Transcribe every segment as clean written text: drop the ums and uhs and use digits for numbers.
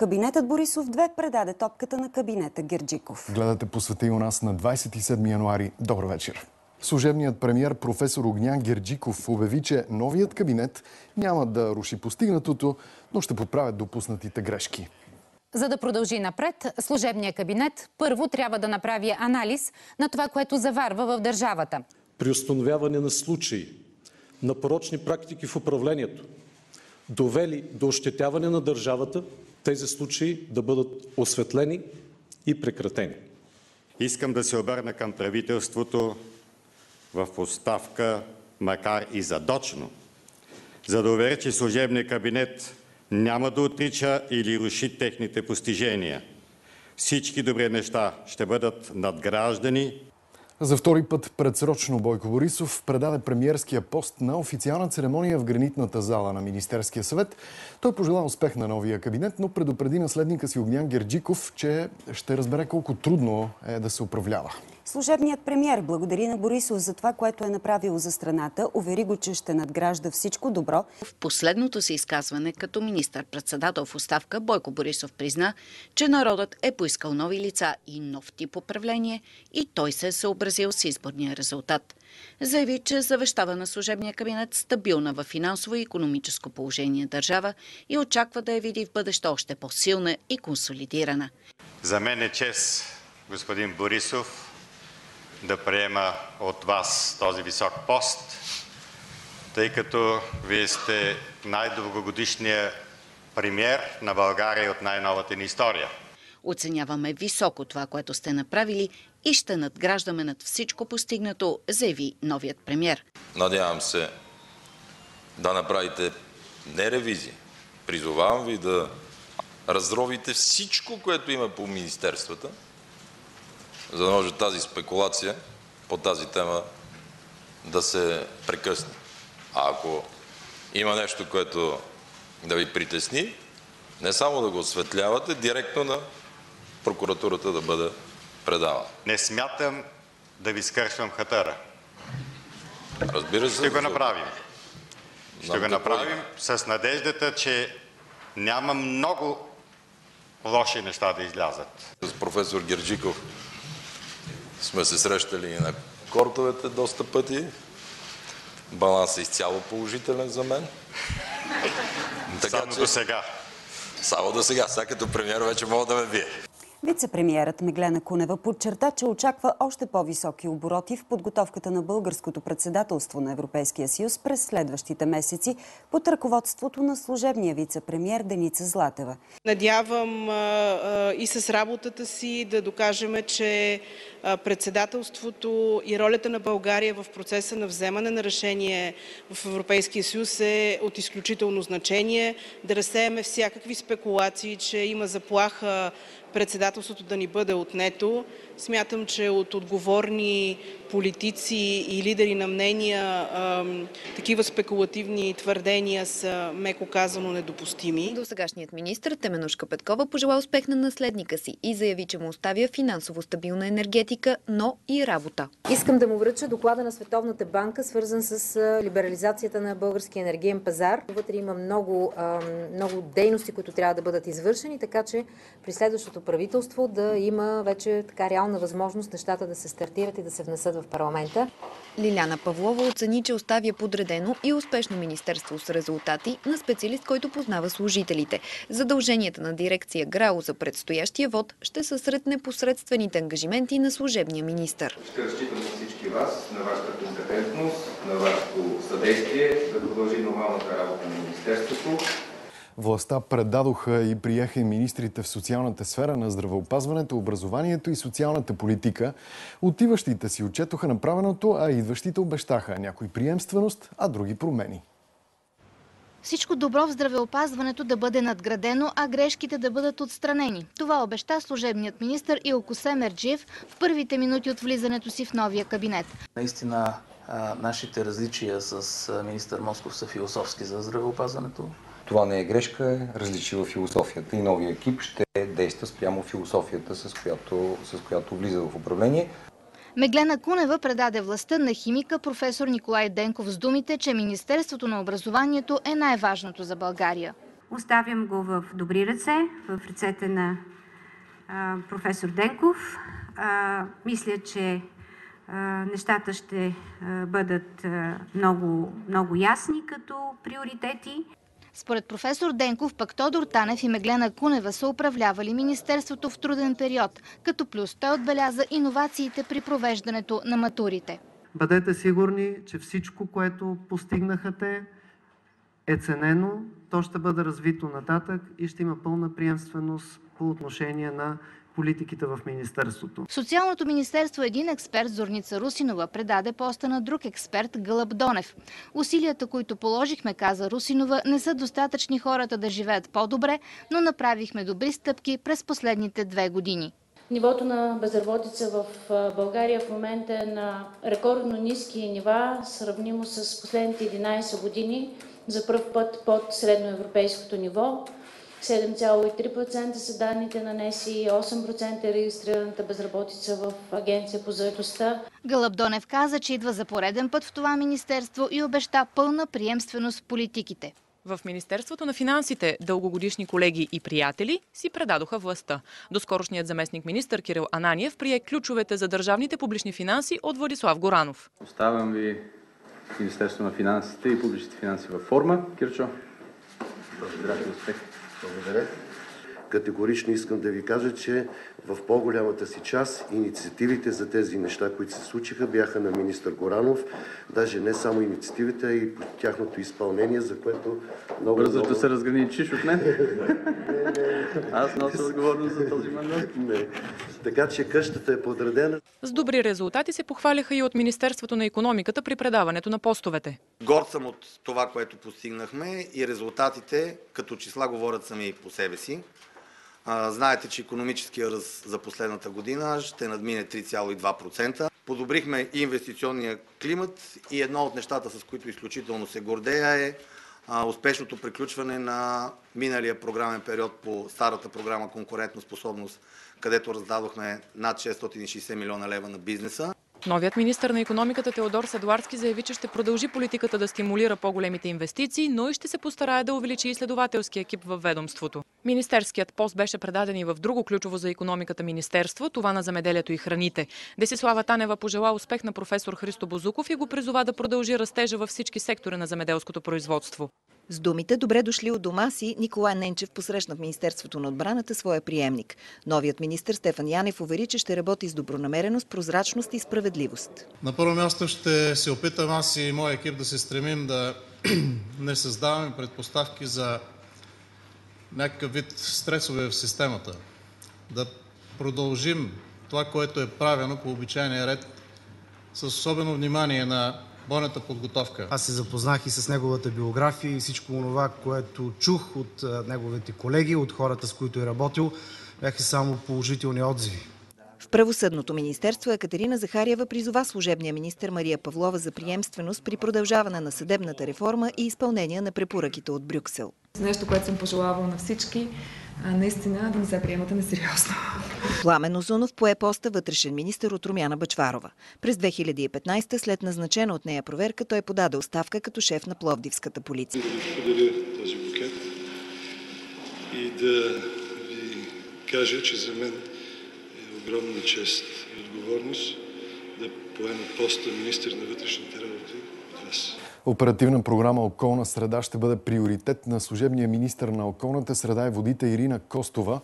Кабинетът Борисов 2 предаде топката на кабинета Герджиков. Гледате по света и у нас на 27 януари. Добър вечер. Служебният премиер професор Огнян Герджиков обяви, че новият кабинет няма да руши постигнатото, но ще подправят допуснатите грешки. За да продължи напред, служебният кабинет първо трябва да направи анализ на това, което заварва в държавата. При установяване на случаи на порочни практики в управлението, довели до ощетяване на държавата, тези случаи да бъдат осветлени и прекратени. Искам да се обърна към правителството в оставка, макар и задочно, за да уверя, че служебният кабинет няма да отрича или руши техните постижения. Всички добри неща ще бъдат надграждани. За втори път предсрочно Бойко Борисов предаде премиерския пост на официална церемония в гранитната зала на Министерския съвет. Той пожела успех на новия кабинет, но предупреди наследника си Огнян Герджиков, че ще разбере колко трудно е да се управлява. Служебният премиер благодари на Борисов за това, което е направил за страната. Увери го, че ще надгражда всичко добро. В последното си изказване като министър-председател в оставка Бойко Борисов призна, че народът е поискал нови лица и нов тип управление и той се е съобразил с изборния резултат. Заяви, че завещава на служебния кабинет стабилна във финансово и икономическо положение държава и очаква да я види в бъдеще още по-силна и консолидирана. За мен е чест, господин Борисов, да приема от вас този висок пост, тъй като вие сте най-дългогодишният премиер на България от най-новата ни история. Оценяваме високо това, което сте направили и ще надграждаме над всичко постигнато, заяви новият премиер. Надявам се да направите не ревизия. Призовавам ви да разровите всичко, което има по министерствата, за да може тази спекулация по тази тема да се прекъсне. А ако има нещо, което да ви притесни, не само да го осветлявате, директно на прокуратурата да бъде предавана. Не смятам да ви скършвам хатъра. Разбира се. Ще го направим. Ще го направим с надеждата, че няма много лоши неща да излязат. С професор Герджиков сме се срещали и на кортовете доста пъти. Балансът е изцяло положителен за мен. Само до сега. Само до сега. Сега като премиер вече мога да ме бие. Вице-премиерът Меглена Кунева подчерта, че очаква още по-високи обороти в подготовката на българското председателство на Европейския съюз през следващите месеци под ръководството на служебния вице-премиер Деница Златева. Надявам и с работата си да докажем, че председателството и ролята на България в процеса на вземане на решение в Европейския съюз е от изключително значение. Да разсеяме всякакви спекулации, че има заплаха председателството да ни бъде отнето. Смятам, че от отговорни политици и лидери на мнения такива спекулативни твърдения са, меко казано, недопустими. Досегашният министър Теменужка Петкова пожела успех на наследника си и заяви, че му оставя финансово стабилна енергетика, но и работа. Искам да му връча доклада на Световната банка, свързан с либерализацията на българския енергиен пазар. Вътре има много дейности, които трябва да бъдат извършени, така че при следващото правителство да има вече така реална възможност нещата да се стартират и да се внесат в парламента. Лиляна Павлова оцени, че оставя подредено и успешно министерство с резултати на специалист, който познава служителите. Задълженията на дирекция ГРАО за предстоящия вод ще са сред непосредствените ангажименти на служебния министър. Ще разчитам на всички вас, на вашата компетентност, на вашето съдействие да продължи нормалната работа на министерството. Властта предадоха и приеха и министрите в социалната сфера на здравеопазването, образованието и социалната политика. Отиващите си отчетоха направеното, а идващите обещаха някои приемственост, а други промени. Всичко добро в здравеопазването да бъде надградено, а грешките да бъдат отстранени. Това обеща служебният министър Илко Семерджиев в първите минути от влизането си в новия кабинет. Наистина нашите различия с министър Москов са философски за здравеопазването. Това не е грешка, различие в философията и новия екип ще действа спрямо философията, с която влиза в управление. Меглена Кунева предаде властта на химика професор Николай Денков с думите, че Министерството на образованието е най-важното за България. Оставям го в добри ръце, в ръцете на професор Денков. Мисля, че нещата ще бъдат много ясни като приоритети. Според професор Денков, пък Тодор Танев и Меглена Кунева са управлявали министерството в труден период. Като плюс той отбеляза иновациите при провеждането на матурите. Бъдете сигурни, че всичко, което постигнаха те, е ценено, то ще бъде развито нататък и ще има пълна приемственост по отношение на политиките в министерството. В Социалното министерство един експерт, Зорница Русинова, предаде поста на друг експерт, Гълъб Донев. Усилията, които положихме, каза Русинова, не са достатъчни хората да живеят по-добре, но направихме добри стъпки през последните 2 години. Нивото на безработица в България в момента е на рекордно ниски нива, сравнимо с последните 11 години, за пръв път под средноевропейското ниво. 7,3% са данните на НСИ, 8% е регистрираната безработица в Агенция по заетостта. Гълъб Донев каза, че идва за пореден път в това министерство и обеща пълна приемственост в политиките. В Министерството на финансите дългогодишни колеги и приятели си предадоха властта. Доскорошният заместник министър Кирил Ананиев прие ключовете за държавните публични финанси от Владислав Горанов. Оставям ви Министерството на финансите и публичните финанси във форма. Кирчо, здраве и успех. Благодаря. Категорично искам да ви кажа, че в по-голямата си част инициативите за тези неща, които се случиха, бяха на министър Горанов. Даже не само инициативите, а и тяхното изпълнение, за което много... Бързо да се разграничиш от мен? Аз нося отговорност за този мандат. Не. Така че къщата е подредена. С добри резултати се похваляха и от Министерството на икономиката при предаването на постовете. Горд съм от това, което постигнахме и резултатите като числа говорят сами по себе си. Знаете, че икономическия ръст за последната година ще надмине 3,2%. Подобрихме и инвестиционния климат и едно от нещата, с които изключително се гордея, е успешното приключване на миналия програмен период по старата програма Конкурентоспособност, където раздадохме над 660 милиона лева на бизнеса. Новият министър на икономиката Теодор Седларски заяви, че ще продължи политиката да стимулира по-големите инвестиции, но и ще се постарае да увеличи изследователски екип във ведомството. Министерският пост беше предаден и в друго ключово за икономиката министерство, това на земеделието и храните. Десислава Танева пожела успех на професор Христо Бозуков и го призова да продължи растежа във всички сектори на земеделското производство. С думите «Добре дошли от дома си» Николай Ненчев посрещна в Министерството на отбраната своя приемник. Новият министър Стефан Янев увери, че ще работи с добронамереност, прозрачност и справедливост. На първо място ще се опитам аз и моя екип да се стремим да не създаваме предпоставки за някакъв вид стресове в системата. Да продължим това, което е правено по обичайния ред, с особено внимание на бойната подготовка. Аз се запознах и с неговата биография и всичко това, което чух от неговите колеги, от хората, с които е работил, бяха само положителни отзиви. В правосъдното министерство Екатерина Захариева призова служебния министър Мария Павлова за приемственост при продължаване на съдебната реформа и изпълнение на препоръките от Брюксел. Нещо, което съм пожелавала на всички, наистина да не се приемате несериозно. Пламен Узунов пое поста вътрешен министър от Румяна Бъчварова. През 2015, след назначена от нея проверка, той подаде оставка като шеф на Пловдивската полиция. Да ви подаря този букет и да ви кажа, че за мен е огромна чест и отговорност да поема поста министър на вътрешните работи от вас. Оперативна програма «Околна среда» ще бъде приоритет на служебния министър на околната среда и водите Ирина Костова.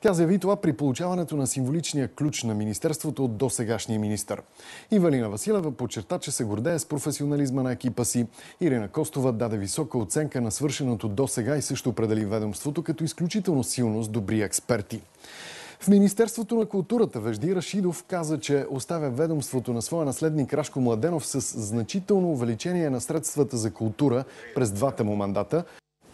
Тя заяви това при получаването на символичния ключ на министерството от досегашния министър. Ивелина Василева подчерта, че се гордее с професионализма на екипа си. Ирина Костова даде висока оценка на свършеното досега и също определи ведомството като изключително силно с добри експерти. В Министерството на културата Вежди Рашидов каза, че оставя ведомството на своя наследник Рашко Младенов с значително увеличение на средствата за култура през двата му мандата.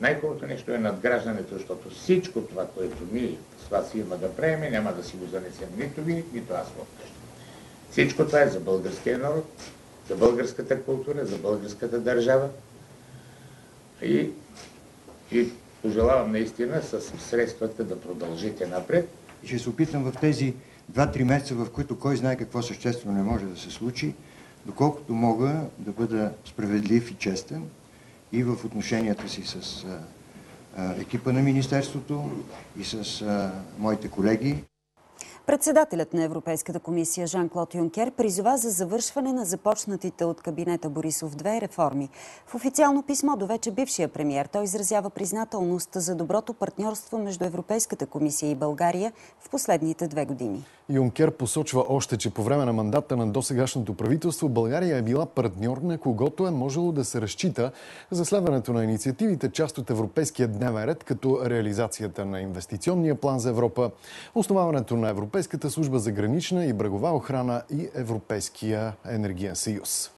Най-хубавото нещо е надграждането, защото всичко това, което ми с вас има да приеме, няма да си го занесем нито ви, нито аз в къща. Всичко това е за българския народ, за българската култура, за българската държава. И пожелавам наистина с средствата да продължите напред. Ще се опитам в тези 2-3 месеца, в които кой знае какво съществено не може да се случи, доколкото мога да бъда справедлив и честен и в отношенията си с екипа на Министерството и с моите колеги. Председателят на Европейската комисия Жан-Клод Юнкер призова за завършване на започнатите от кабинета Борисов 2 реформи. В официално писмо до вече бившия премиер той изразява признателност за доброто партньорство между Европейската комисия и България в последните 2 години. Юнкер посочва още, че по време на мандата на досегашното правителство България е била партньор, на когото е можело да се разчита за следването на инициативите, част от европейския дневен ред, като реализацията на инвестиционния план за Европа, основаването на Европейската служба за гранична и брегова охрана и Европейския енергиен съюз.